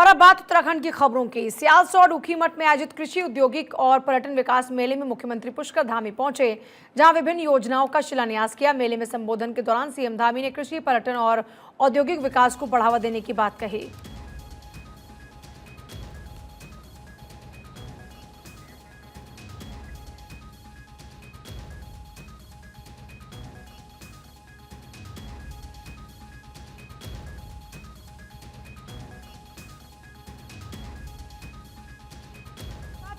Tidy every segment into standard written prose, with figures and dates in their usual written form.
और अब बात उत्तराखंड की खबरों की। सियालसोट और ऊखीमठ में आयोजित कृषि औद्योगिक और पर्यटन विकास मेले में मुख्यमंत्री पुष्कर धामी पहुंचे, जहां विभिन्न योजनाओं का शिलान्यास किया। मेले में संबोधन के दौरान सीएम धामी ने कृषि, पर्यटन और औद्योगिक विकास को बढ़ावा देने की बात कही।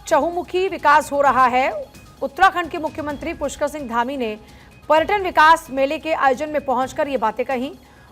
चहुमुखी विकास हो रहा है। उत्तराखंड के मुख्यमंत्री पुष्कर सिंह धामी ने पर्यटन विकास मेले के आयोजन में पहुंचकर ये बातें कही।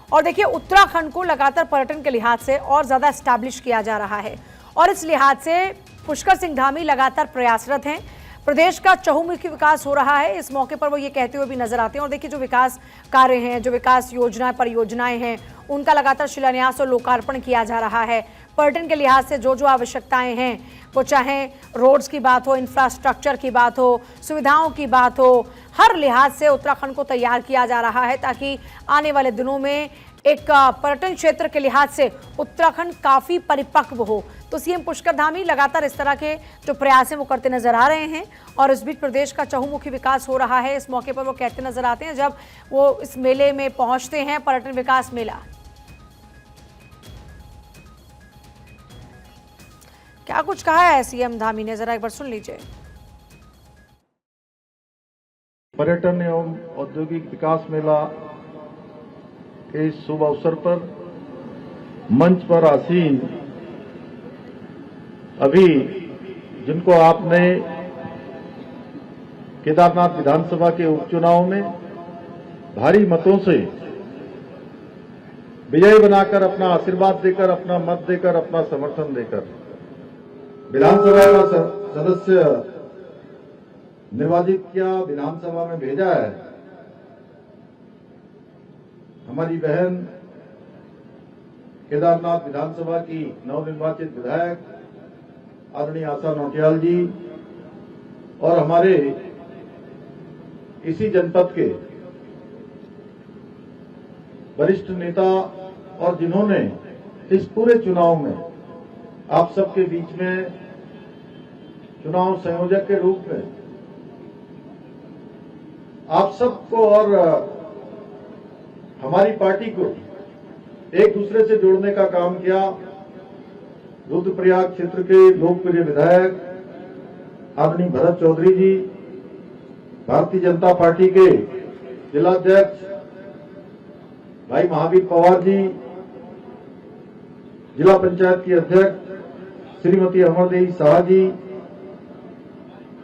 और देखिए, उत्तराखंड को लगातार पर्यटन के लिहाज से और ज्यादा एस्टैब्लिश किया जा रहा है और इस लिहाज से पुष्कर सिंह धामी लगातार प्रयासरत हैं। प्रदेश का चहुमुखी विकास हो रहा है, इस मौके पर वो ये कहते हुए भी नजर आते हैं। और देखिए, जो विकास कार्य हैं, जो विकास योजनाएं, परियोजनाएं हैं, उनका लगातार शिलान्यास और लोकार्पण किया जा रहा है। पर्यटन के लिहाज से जो जो आवश्यकताएं हैं, वो चाहे रोड्स की बात हो, इंफ्रास्ट्रक्चर की बात हो, सुविधाओं की बात हो, हर लिहाज से उत्तराखंड को तैयार किया जा रहा है ताकि आने वाले दिनों में एक पर्यटन क्षेत्र के लिहाज से उत्तराखंड काफी परिपक्व हो। तो सीएम पुष्कर धामी लगातार इस तरह के जो प्रयास हैं वो करते नजर आ रहे हैं। और इस बीच प्रदेश का चहुमुखी विकास हो रहा है, इस मौके पर वो कहते नजर आते हैं जब वो इस मेले में पहुंचते हैं, पर्यटन विकास मेला। क्या कुछ कहा है सीएम धामी ने, जरा एक बार सुन लीजिए। पर्यटन एवं औद्योगिक विकास मेला के इस शुभ अवसर पर मंच पर आसीन अभी जिनको आपने केदारनाथ विधानसभा के उपचुनाव में भारी मतों से विजयी बनाकर, अपना आशीर्वाद देकर, अपना मत देकर, अपना समर्थन देकर विधानसभा का सदस्य निर्वाचित किया, विधानसभा में भेजा है। हमारी बहन केदारनाथ विधानसभा की नवनिर्वाचित विधायक आदरणीय आशा नौटियाल जी और हमारे इसी जनपद के वरिष्ठ नेता और जिन्होंने इस पूरे चुनाव में आप सबके बीच में चुनाव संयोजक के रूप में आप सबको और हमारी पार्टी को एक दूसरे से जोड़ने का काम किया। रुद्रप्रयाग क्षेत्र के लोकप्रिय विधायक आदरणीय भरत चौधरी जी, भारतीय जनता पार्टी के जिलाध्यक्ष भाई महावीर पवार जी, जिला पंचायत की अध्यक्ष श्रीमती अमरदेवी शाह जी,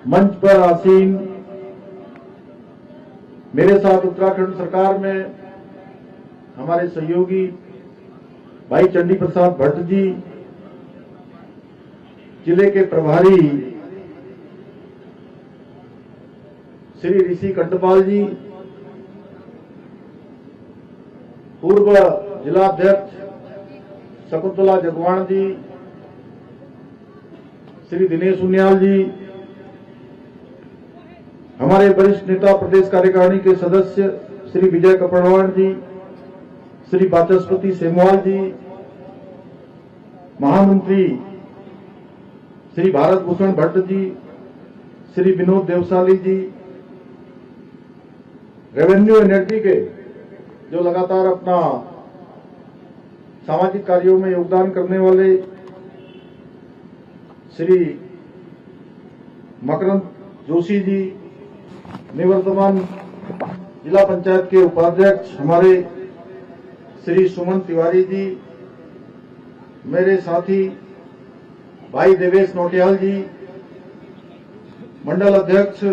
मंच पर आसीन मेरे साथ उत्तराखंड सरकार में हमारे सहयोगी भाई चंडी प्रसाद भट्ट जी, जिले के प्रभारी श्री ऋषि कंटपाल जी, पूर्व जिलाध्यक्ष शकुंतला जगवाण जी, श्री दिनेश उनियाल जी, हमारे वरिष्ठ नेता प्रदेश कार्यकारिणी के सदस्य श्री विजय कपड़वाण जी, श्री वाचस्पति सेमवाल जी, महामंत्री श्री भारत भूषण भट्ट जी, श्री विनोद देवसाली जी, रेवेन्यू एनर्जी के जो लगातार अपना सामाजिक कार्यों में योगदान करने वाले श्री मकरंद जोशी जी, निवर्तमान जिला पंचायत के उपाध्यक्ष हमारे श्री सुमन तिवारी जी, मेरे साथी भाई देवेश नौटियाल जी, मंडल अध्यक्ष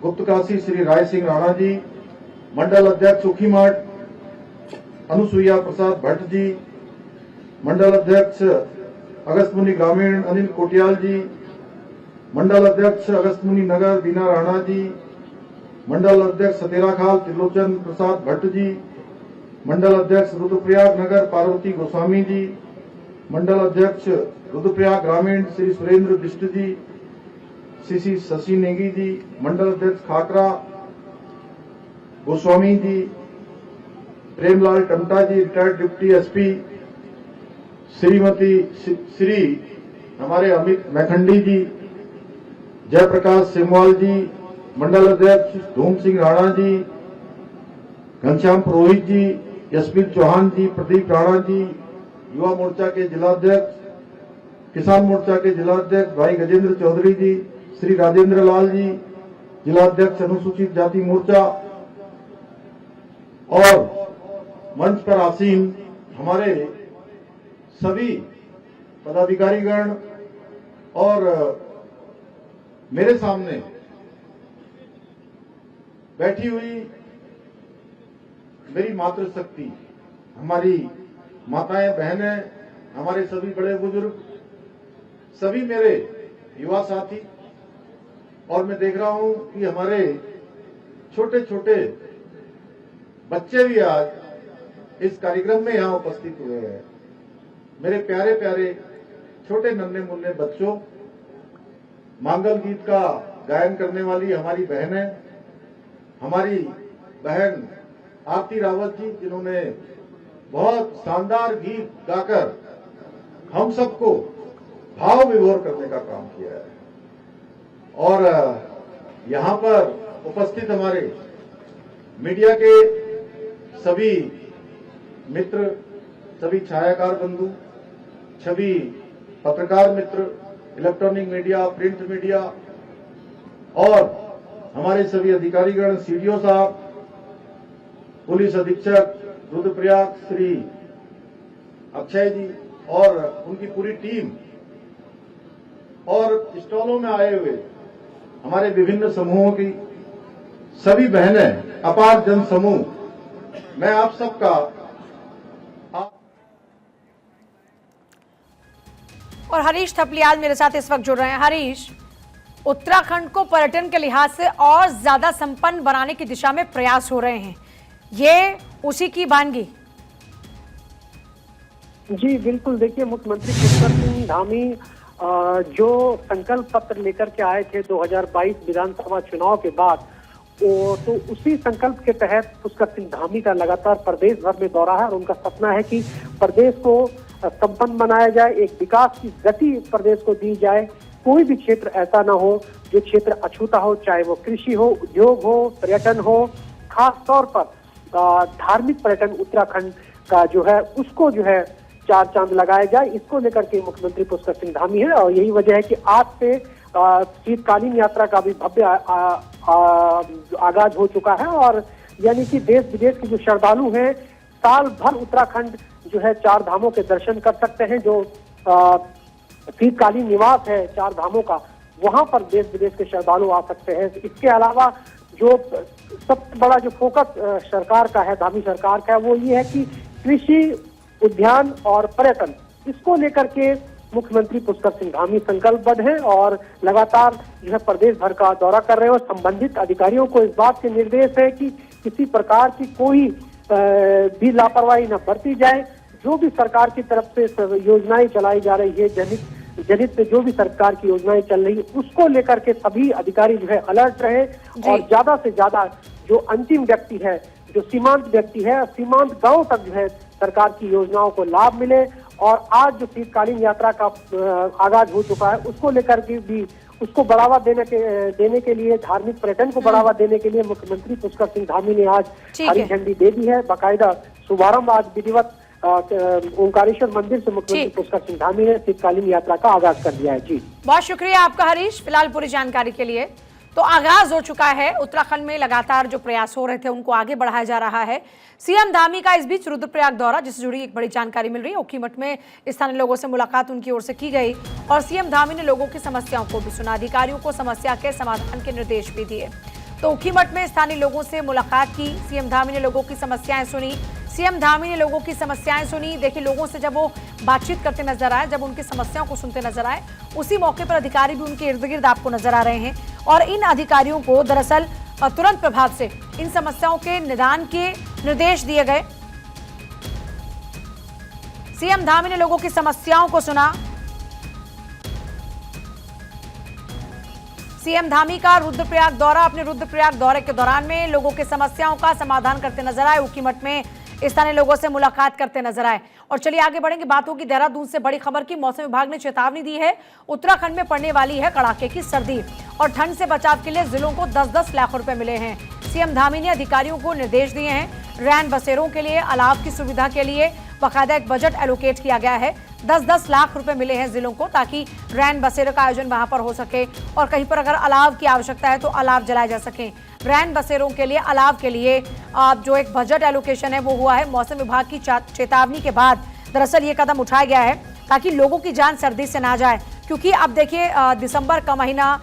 गुप्तकाशी श्री राय सिंह राणा जी, मंडल अध्यक्ष ऊखीमठ अनुसुईया प्रसाद भट्ट जी, मंडल अध्यक्ष अगस्तमुनि ग्रामीण अनिल कोटियाल जी, मंडल अध्यक्ष अगस्तमुनि नगर बीना राणा जी, मंडल अध्यक्ष सतेराखाल त्रिलोचन प्रसाद भट्ट जी, मंडल अध्यक्ष रुद्रप्रयाग नगर पार्वती गोस्वामी जी, मंडल अध्यक्ष रुद्रप्रयाग ग्रामीण श्री सुरेंद्र बिष्ट जी, श्री शशि नेगी जी, मंडल अध्यक्ष खाकरा गोस्वामी जी, प्रेमलाल टमटा जी, रिटायर्ड डिप्टी एसपी, श्री हमारे अमित मैखंडी जी, जयप्रकाश सिंगवाल जी, मंडल अध्यक्ष धूम सिंह राणा जी, घनश्याम पुरोहित जी, यशवीर चौहान जी, प्रदीप राणा जी, युवा मोर्चा के जिलाध्यक्ष, किसान मोर्चा के जिलाध्यक्ष भाई गजेंद्र चौधरी जी, श्री राजेंद्र लाल जी, जिलाध्यक्ष अनुसूचित जाति मोर्चा, और मंच पर आसीन हमारे सभी पदाधिकारीगण और मेरे सामने बैठी हुई मेरी मातृशक्ति, हमारी माताएं, बहनें, हमारे सभी बड़े बुजुर्ग, सभी मेरे युवा साथी, और मैं देख रहा हूं कि हमारे छोटे छोटे बच्चे भी आज इस कार्यक्रम में यहां उपस्थित हुए हैं। मेरे प्यारे प्यारे छोटे नन्हे मुन्ने बच्चों, मांगल गीत का गायन करने वाली हमारी बहनें, हमारी बहन आरती रावत जी, जिन्होंने बहुत शानदार गीत गाकर हम सबको भाव विभोर करने का काम किया है। और यहां पर उपस्थित हमारे मीडिया के सभी मित्र, सभी छायाकार बंधु, सभी पत्रकार मित्र, इलेक्ट्रॉनिक मीडिया, प्रिंट मीडिया, और हमारे सभी अधिकारीगण, सीडीओ साहब, पुलिस अधीक्षक रुद्रप्रयाग श्री अक्षय जी और उनकी पूरी टीम, और स्टॉलों में आए हुए हमारे विभिन्न समूहों की सभी बहनें, अपार जन समूह, मैं आप सबका और हरीश थपलियाल मेरे साथ इस वक्त जुड़ रहे हैं। हरीश, उत्तराखंड को पर्यटन के लिहाज से और ज्यादा संपन्न बनाने की दिशा में प्रयास हो रहे हैं, ये उसी की वानगी? जी बिल्कुल, देखिए मुख्यमंत्री पुष्कर सिंह धामी जो संकल्प पत्र लेकर के आए थे 2022 विधानसभा चुनाव के बाद, तो उसी संकल्प के तहत पुष्कर सिंह धामी का लगातार प्रदेश भर में दौरा है और उनका सपना है कि प्रदेश को संपन्न बनाया जाए, एक विकास की गति प्रदेश को दी जाए। कोई भी क्षेत्र ऐसा ना हो जो क्षेत्र अछूता हो, चाहे वो कृषि हो, उद्योग हो, पर्यटन हो, खास तौर पर धार्मिक पर्यटन उत्तराखंड का जो है उसको जो है चार चांद लगाया जाए, इसको लेकर के मुख्यमंत्री पुष्कर सिंह धामी है। और यही वजह है कि आज से शीतकालीन यात्रा का भी भव्य आगाज हो चुका है, और यानी कि देश विदेश के जो श्रद्धालु हैं साल भर उत्तराखंड जो है चार धामों के दर्शन कर सकते हैं। जो शीतकालीन निवास है चार धामों का, वहां पर देश विदेश के श्रद्धालु आ सकते हैं। इसके अलावा जो सबसे बड़ा जो फोकस सरकार का है, धामी सरकार का है, वो ये है कि कृषि, उद्यान और पर्यटन, इसको लेकर के मुख्यमंत्री पुष्कर सिंह धामी संकल्पबद्ध हैं और लगातार जो है प्रदेश भर का दौरा कर रहे हैं। और संबंधित अधिकारियों को इस बात के निर्देश है कि किसी प्रकार की कोई भी लापरवाही न बरती जाए। जो भी सरकार की तरफ से योजनाएं चलाई जा रही है, जनित पे जो भी सरकार की योजनाएं चल रही है, उसको लेकर के सभी अधिकारी जो है अलर्ट रहे और ज्यादा से ज्यादा जो अंतिम व्यक्ति है, जो सीमांत व्यक्ति है, सीमांत गांव तक जो है सरकार की योजनाओं को लाभ मिले। और आज जो शीतकालीन यात्रा का आगाज हो चुका है, उसको लेकर के भी उसको बढ़ावा देने के लिए, धार्मिक पर्यटन को बढ़ावा देने के लिए मुख्यमंत्री पुष्कर सिंह धामी ने आज हरी झंडी दे दी है। बाकायदा शुभारंभ आज विधिवत ओंकारेश्वर मंदिर से मुख्यमंत्री पुष्कर सिंह धामी ने शीतकालीन यात्रा का आगाज कर दिया है। जी बहुत शुक्रिया आपका हरीश, फिलहाल पूरी जानकारी के लिए। तो आगाज हो चुका है उत्तराखंड में, लगातार जो प्रयास हो रहे थे उनको आगे बढ़ाया जा रहा है। सीएम धामी का इस बीच रुद्रप्रयाग दौरा, जिससे जुड़ी एक बड़ी जानकारी मिल रही है। ऊखीमठ में स्थानीय लोगों से मुलाकात उनकी ओर से की गई और सीएम धामी ने लोगों की समस्याओं को भी सुना, अधिकारियों को समस्या के समाधान के निर्देश भी दिए। तो ऊखीमठ में स्थानीय लोगों से मुलाकात की सीएम धामी ने, लोगों की समस्याएं सुनी। सीएम धामी ने लोगों की समस्याएं सुनी। देखिए, लोगों से जब वो बातचीत करते नजर आए, जब उनकी समस्याओं को सुनते नजर आए, उसी मौके पर अधिकारी भी उनके इर्द गिर्द आपको नजर आ रहे हैं। और इन अधिकारियों को दरअसल तुरंत प्रभाव से इन समस्याओं के निदान के निर्देश दिए गए। सीएम धामी ने लोगों की समस्याओं को सुना। सीएम धामी का रुद्रप्रयाग दौरा, अपने रुद्रप्रयाग दौरे के दौरान में लोगों की समस्याओं का समाधान करते नजर आए। ऊखीमठ में स्थानीय लोगों से मुलाकात करते नजर आए और चलिए आगे बढ़ेंगे, बात होगी देहरादून से बड़ी खबर की। मौसम विभाग ने चेतावनी दी है, उत्तराखंड में पड़ने वाली है कड़ाके की सर्दी और ठंड से बचाव के लिए जिलों को 10-10 लाख रुपए मिले हैं। सीएम धामी ने अधिकारियों को निर्देश दिए हैं। रैन बसेरों के लिए अलाव की सुविधा के लिए बाकायदा एक बजट एलोकेट किया गया है। 10-10 लाख रुपए मिले हैं जिलों को ताकि रैन बसेरों का आयोजन वहां पर हो सके और कहीं पर अगर अलाव की आवश्यकता है तो अलाव जलाए जा सके। रैन बसेरों के लिए अलाव के लिए जो एक बजट एलोकेशन है वो हुआ है। मौसम विभाग की चेतावनी के बाद दरअसल ये कदम उठाया गया है ताकि लोगों की जान सर्दी से ना जाए, क्योंकि अब देखिए दिसंबर का महीना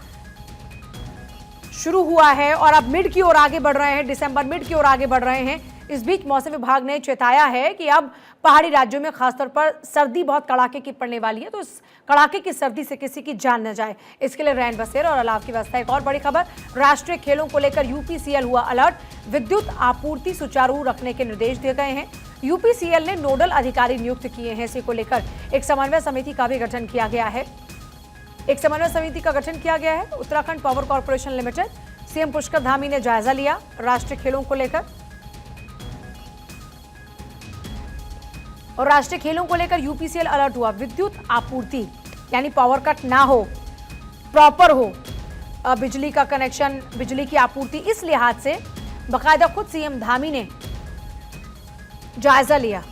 शुरू हुआ है और अब मिड की ओर आगे बढ़ रहे हैं, दिसंबर मिड की ओर आगे बढ़ रहे हैं। इस बीच मौसम विभाग ने चेताया है कि अब पहाड़ी राज्यों में खासतौर पर सर्दी बहुत कड़ाके की पड़ने वाली है, तो इस कड़ाके की सर्दी से किसी की जान न जाए, इसके लिए रैन बसेरा और अलाव की व्यवस्था। एक और बड़ी खबर, राष्ट्रीय खेलों को लेकर यूपीसीएल हुआ अलर्ट। विद्युत आपूर्ति सुचारू रखने के निर्देश दिए गए हैं। यूपीसीएल ने नोडल अधिकारी नियुक्त किए हैं। इसी को लेकर एक समन्वय समिति का भी गठन किया गया है। Uttarakhand power corporation limited, CM Pushkar Dhami ने जायजा लिया राष्ट्रीय खेलों को लेकर और राष्ट्रीय खेलों को लेकर यूपीसीएल अलर्ट हुआ। विद्युत आपूर्ति यानी पावर कट ना हो, प्रॉपर हो बिजली का कनेक्शन, बिजली की आपूर्ति, इस लिहाज से बाकायदा खुद सीएम धामी ने जायजा लिया।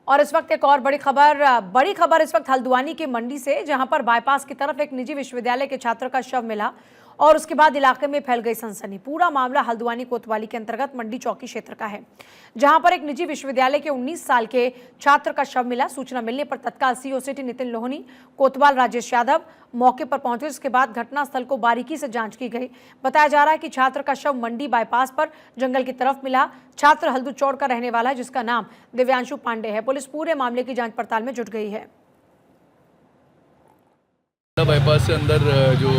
और इस वक्त एक और बड़ी खबर इस वक्त हल्द्वानी के मंडी से, जहां पर बाईपास की तरफ एक निजी विश्वविद्यालय के छात्र का शव मिला और उसके बाद इलाके में फैल गई सनसनी। पूरा मामला हल्द्वानी कोतवाली के अंतर्गत मंडी चौकी क्षेत्र का है, जहां पर एक निजी विश्वविद्यालय के 19 साल के छात्र का शव मिला। सूचना मिलने पर तत्काल सीओ सिटी नितिन लोहनी, कोतवाल राजेश यादव मौके पर पहुंचे। इसके बाद घटनास्थल को बारीकी से जांच की गई। बताया जा रहा है कि छात्र का शव मंडी बाईपास पर जंगल की तरफ मिला। छात्र हल्दूचौड़ का रहने वाला है, जिसका नाम दिव्यांशु पांडे है। पुलिस पूरे मामले की जांच पड़ताल में जुट गई है। बाईपास से अंदर जो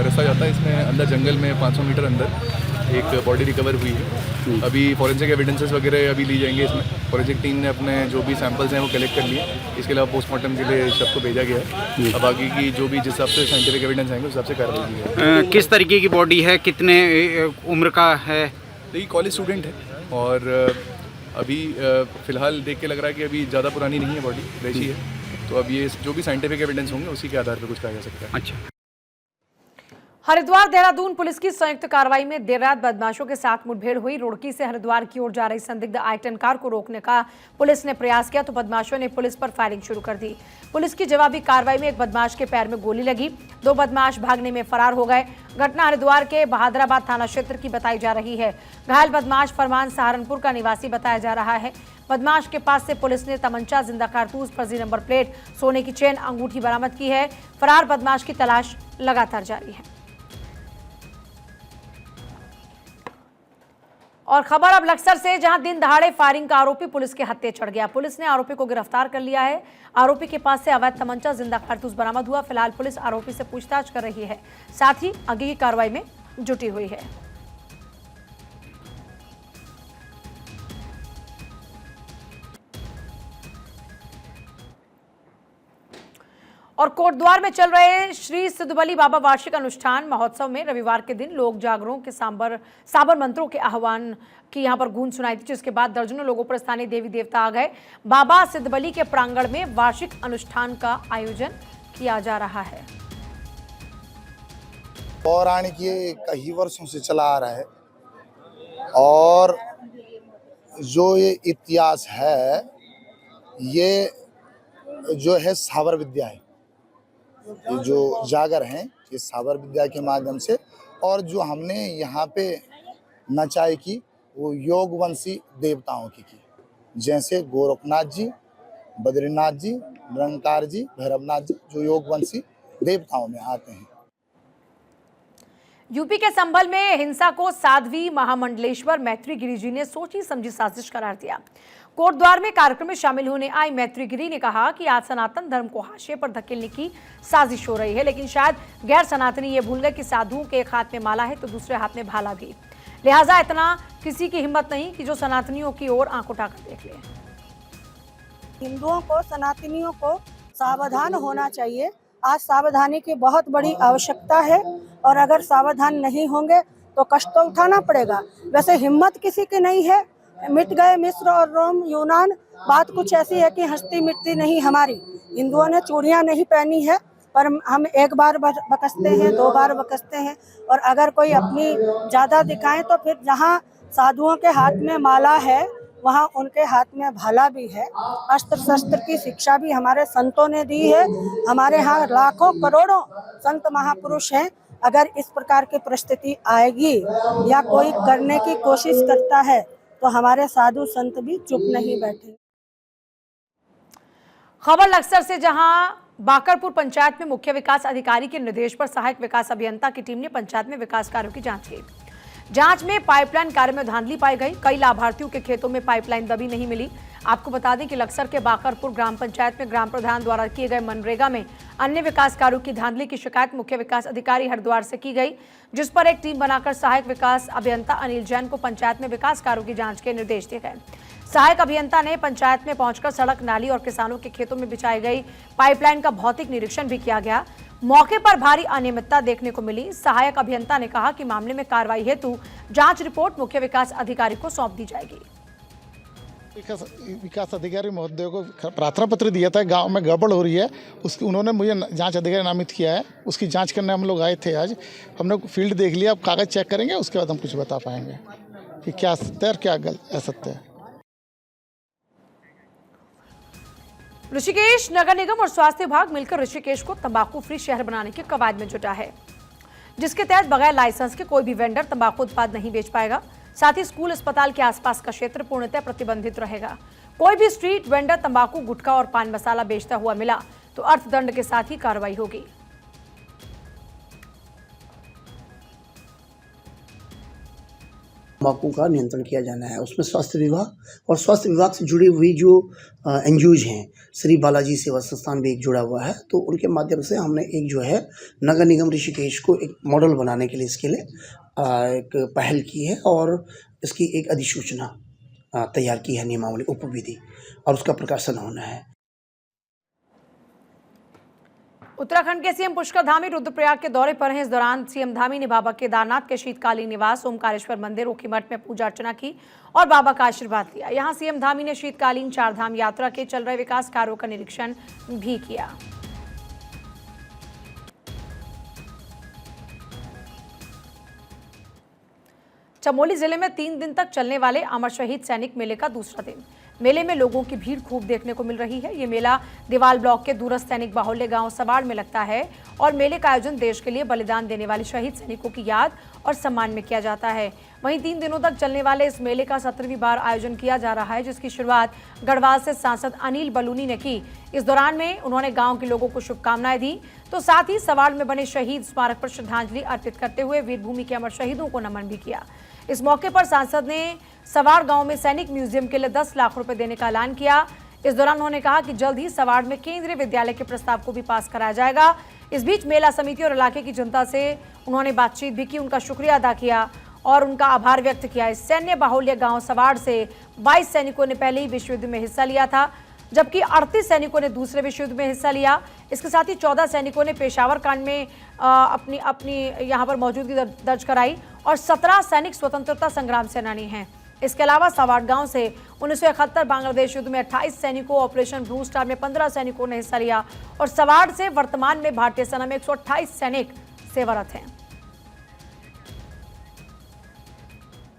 रास्ता जाता है, इसमें अंदर जंगल में 500 मीटर अंदर एक बॉडी रिकवर हुई है। अभी फॉरेंसिक एविडेंसेस वगैरह अभी ली जाएंगे। इसमें फॉरेंसिक टीम ने अपने जो भी सैंपल्स हैं वो कलेक्ट कर लिए। इसके अलावा पोस्टमार्टम के लिए शव को भेजा गया है। अब आगे की जो भी जिस हिसाब से साइंटिफिक एविडेंस आएंगे उस हिसाब से कार्रवाई की जाएगी। किस तरीके की बॉडी है, कितने उम्र का है? देखिए कॉलेज स्टूडेंट है और अभी फ़िलहाल देख के लग रहा है कि अभी ज़्यादा पुरानी नहीं है, बॉडी वैसी है। तो अब ये जो भी साइंटिफिक एविडेंस होंगे उसी के आधार पर कुछ कहा जा सकता है। अच्छा। हरिद्वार देहरादून पुलिस की संयुक्त कार्रवाई में देर रात बदमाशों के साथ मुठभेड़ हुई। रुड़की से हरिद्वार की ओर जा रही संदिग्ध आई-10 कार को रोकने का पुलिस ने प्रयास किया तो बदमाशों ने पुलिस पर फायरिंग शुरू कर दी। पुलिस की जवाबी कार्रवाई में एक बदमाश के पैर में गोली लगी। 2 बदमाश भागने में फरार हो गए। घटना हरिद्वार के बहादुराबाद थाना क्षेत्र की बताई जा रही है। घायल बदमाश फरमान सहारनपुर का निवासी बताया जा रहा है। बदमाश के पास से पुलिस ने तमंचा, जिंदा कारतूस, फर्जी नंबर प्लेट, सोने की चेन, अंगूठी बरामद की है। फरार बदमाश की तलाश लगातार जारी है। और खबर अब लक्सर से, जहां दिन दहाड़े फायरिंग का आरोपी पुलिस के हत्थे चढ़ गया। पुलिस ने आरोपी को गिरफ्तार कर लिया है। आरोपी के पास से अवैध तमंचा, जिंदा कारतूस बरामद हुआ। फिलहाल पुलिस आरोपी से पूछताछ कर रही है, साथ ही आगे की कार्रवाई में जुटी हुई है। और कोटद्वार में चल रहे श्री सिद्धबली बाबा वार्षिक अनुष्ठान महोत्सव में रविवार के दिन लोक जागरों के साबर मंत्रों के आह्वान की यहां पर गूंज सुनाई थी, जिसके बाद दर्जनों लोगों पर स्थानीय देवी देवता आ गए। बाबा सिद्धबली के प्रांगण में वार्षिक अनुष्ठान का आयोजन किया जा रहा है। पौराणिक ये कई वर्षों से चला आ रहा है और जो ये इतिहास है, ये जो है साबर विद्या है। ये जो जागर हैं ये साबर विद्या के माध्यम से, और जो हमने यहाँ पे नचाई की वो योगवंशी देवताओं की जैसे गोरखनाथ जी, बद्रीनाथ जी, निरंकार जी, भैरवनाथ जी, जो योगवंशी देवताओं में आते हैं। यूपी के संभल में हिंसा को साध्वी महामंडलेश्वर मैत्री गिरी जी ने सोची समझी साजिश करार दिया। कोटद्वार में कार्यक्रम में शामिल होने आई मैत्री गिरी ने कहा कि आज सनातन धर्म को हाशिए पर धकेलने की साजिश हो रही है, लेकिन शायद गैर सनातनी ये भूल गए कि साधुओं के एक हाथ में माला है तो दूसरे हाथ में भाला भी। लिहाजा इतना किसी की हिम्मत नहीं कि जो सनातनियों की ओर आंख उठाकर देख ले। हिंदुओं को, सनातनियों को सावधान होना चाहिए। आज सावधानी की बहुत बड़ी आवश्यकता है और अगर सावधान नहीं होंगे तो कष्ट तो उठाना पड़ेगा। वैसे हिम्मत किसी की नहीं है, मिट गए मिस्र और रोम यूनान। बात कुछ ऐसी है कि हस्ती मिटती नहीं हमारी। हिंदुओं ने चूड़ियाँ नहीं पहनी है, पर हम एक बार बकसते हैं, 2 बार बकसते हैं, और अगर कोई अपनी ज़्यादा दिखाएं तो फिर जहाँ साधुओं के हाथ में माला है वहाँ उनके हाथ में भाला भी है। अस्त्र शस्त्र की शिक्षा भी हमारे संतों ने दी है। हमारे यहाँ लाखों करोड़ों संत महापुरुष हैं। अगर इस प्रकार की परिस्थिति आएगी या कोई करने की कोशिश करता है तो हमारे साधु संत भी चुप नहीं बैठे। खबर लक्सर से, जहां बाकरपुर पंचायत में मुख्य विकास अधिकारी के निर्देश पर सहायक विकास अभियंता की टीम ने पंचायत में विकास कार्यों की जांच की। जांच में पाइपलाइन कार्य में धांधली पाई गई। कई लाभार्थियों के खेतों में पाइपलाइन दबी नहीं मिली। आपको बता दें कि लक्सर के बाकरपुर ग्राम पंचायत में ग्राम प्रधान द्वारा किए गए मनरेगा में अन्य विकास कार्यों की धांधली की शिकायत मुख्य विकास अधिकारी हरिद्वार से की गई, जिस पर एक टीम बनाकर सहायक विकास अभियंता अनिल जैन को पंचायत में विकास कार्यों की जांच के निर्देश दिए गए। सहायक अभियंता ने पंचायत में पहुंचकर सड़क, नाली और किसानों के खेतों में बिछाई गई पाइपलाइन का भौतिक निरीक्षण भी किया गया। मौके पर भारी अनियमितता देखने को मिली। सहायक अभियंता ने कहा कि मामले में कार्रवाई हेतु जांच रिपोर्ट मुख्य विकास अधिकारी को सौंप दी जाएगी। विकास अधिकारी महोदय को प्रार्थना पत्र दिया था, गांव में गड़बड़ हो रही है, उसकी उन्होंने मुझे जांच अधिकारी नामित किया है। उसकी जांच करने हम लोग आए थे आज। हमने फील्ड देख लिया, अब कागज चेक करेंगे, उसके बाद हम कुछ बता पाएंगे कि क्या सत्य है और क्या असत्य है। ऋषिकेश नगर निगम और स्वास्थ्य विभाग मिलकर ऋषिकेश को तंबाकू फ्री शहर बनाने की कवायद में जुटा है, जिसके तहत बगैर लाइसेंस के कोई भी वेंडर तंबाकू उत्पाद नहीं बेच पाएगा। साथ ही स्कूल, अस्पताल के आसपास का क्षेत्र पूर्णतः प्रतिबंधित रहेगा। कोई भी स्ट्रीट वेंडर तंबाकू, गुटखा और पान मसाला बेचता हुआ मिला तो अर्थदंड के साथ ही कार्रवाई होगी। तंबाकू का नियंत्रण किया जाना है। उसमें स्वास्थ्य विभाग और स्वास्थ्य विभाग से जुड़ी हुई जो एनजीओज हैं, श्री बालाजी सेवा संस्थान भी एक जुड़ा हुआ है, तो उनके माध्यम से हमने एक जो है नगर निगम ऋषिकेश को एक मॉडल बनाने के लिए इसके लिए एक पहल की है और इसकी एक अधिसूचना तैयार की है, नियमावली, उपविधि, और उसका प्रकाशन होना है। उत्तराखंड के सीएम पुष्कर धामी रुद्रप्रयाग के दौरे पर हैं। इस दौरान सीएम धामी ने बाबा केदारनाथ के शीतकालीन निवास ओमकारेश्वर मंदिर ओखीमठ में पूजा अर्चना की और बाबा का आशीर्वाद लिया। यहां सीएम धामी ने शीतकालीन 4 धाम यात्रा के चल रहे विकास कार्यों का निरीक्षण भी किया। चमोली जिले में 3 दिन तक चलने वाले अमर शहीद सैनिक मेले का दूसरा दिन। मेले में लोगों की भीड़ खूब देखने को मिल रही है। ये मेला दीवाल ब्लॉक के दूरस्थ सैनिक बाहुल्य गांव सवाड़ में लगता है और मेले का आयोजन देश के लिए बलिदान देने वाले शहीद सैनिकों की याद और सम्मान में किया जाता है। वहीं 3 दिनों तक चलने वाले इस मेले का 17वीं बार आयोजन किया जा रहा है, जिसकी शुरुआत गढ़वाल से सांसद अनिल बलूनी ने की। इस दौरान में उन्होंने गाँव के लोगों को शुभकामनाएं दी, तो साथ ही सवाड़ में बने शहीद स्मारक पर श्रद्धांजलि अर्पित करते हुए वीरभूमि के अमर शहीदों को नमन भी किया। इस मौके पर सांसद ने सवाड़ गांव में सैनिक म्यूजियम के लिए 10 लाख रुपए देने का ऐलान किया। इस दौरान उन्होंने कहा कि जल्द ही सवाड़ में केंद्रीय विद्यालय के प्रस्ताव को भी पास कराया जाएगा। इस बीच मेला समिति और इलाके की जनता से उन्होंने बातचीत भी की, उनका शुक्रिया अदा किया और उनका आभार व्यक्त किया। इस सैन्य बाहुल्य गांव सवाड़ से 22 सैनिकों ने पहले ही विश्व युद्ध में हिस्सा लिया था, जबकि 38 सैनिकों ने दूसरे विश्व युद्ध में हिस्सा लिया। इसके साथ ही 14 सैनिकों ने पेशावर कांड में अपनी यहाँ पर मौजूदगी दर्ज कराई और 17 सैनिक स्वतंत्रता संग्राम सेनानी हैं। इसके अलावा सवाड़ गांव से 1971 बांग्लादेश युद्ध में 28 सैनिकों, ऑपरेशन ब्लू स्टार में 15 सैनिकों ने हिस्सा लिया और सवाड़ से वर्तमान में भारतीय सेना में 128 सैनिक सेवारत हैं।